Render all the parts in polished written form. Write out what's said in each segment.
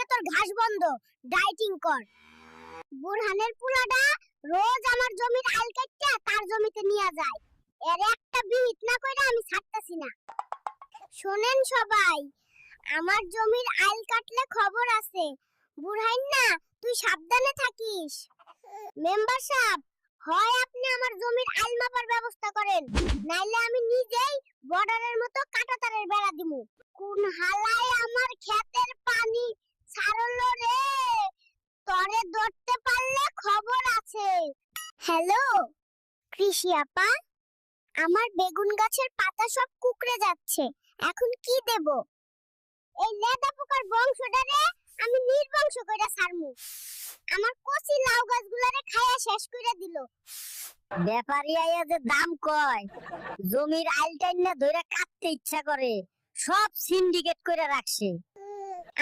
তোর ঘাস বন্ধ, ডাইটিং কর। বুরহানের পুলাটা রোজ আমার জমির আইল কাটতে তার জমিতে নিয়ে যায়। এর একটা বিহিত না কইরা আমি ছাড়তাছি না। শোনেন সবাই, আমার জমির আইল কাটলে খবর আছে। বুরহান না, তুই সাবধানে থাকিস। মেম্বার সাহেব, হয় আপনি আমার জমির আইল মাপার ব্যবস্থা করেন, নাইলে আমি নিজেই বর্ডারের মতো কাঁটাতারের বেড়া দিমু। কোন হালায় আমার ক্ষেতের পানি ছাড়লো রে, তরে ধরতে পারলে খবর আছে। হ্যালো কৃষি আপা, আমার বেগুন গাছের পাতা সব কুকড়ে যাচ্ছে, এখন কি দেব? এই লেদা পোকার বংশটারে আমি নির্বংশ কইরা ছাড়মু। আমার কচি লাউ গাছগুলারে খায়া শেষ কইরা দিল। ব্যাপারী আইয়া যে দাম কয়, জমির আইল টাইনা ধইরা কাটতে ইচ্ছা করে, সব সিন্ডিকেট কইরা রাখছে।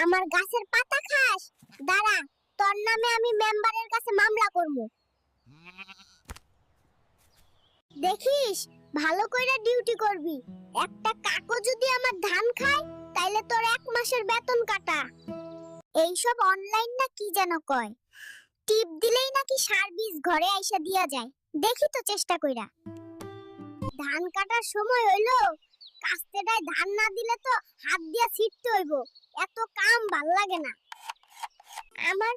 আমার গাছের পাতা খাস, দাঁড়া, তোর নামে আমি মেম্বারের কাছে মামলা করবো। দেখিস, ভালো কইরা ডিউটি করবি। একটা কাকো যদি আমার ধান খায়, তাইলে তোর 1 মাসের বেতন কাটা। এইসব অনলাইন না কি যেন কয়, টিপ দিলেই নাকি সার বীজ ঘরে আইসা দিয়া যায়। দেখি তো চেষ্টা কইরা। ধান কাটার সময় হইলো, কাস্তেটায় ধান না দিলে তো হাত দিয়া ছিটতে হইব। এত কাম ভাল লাগে না আমার।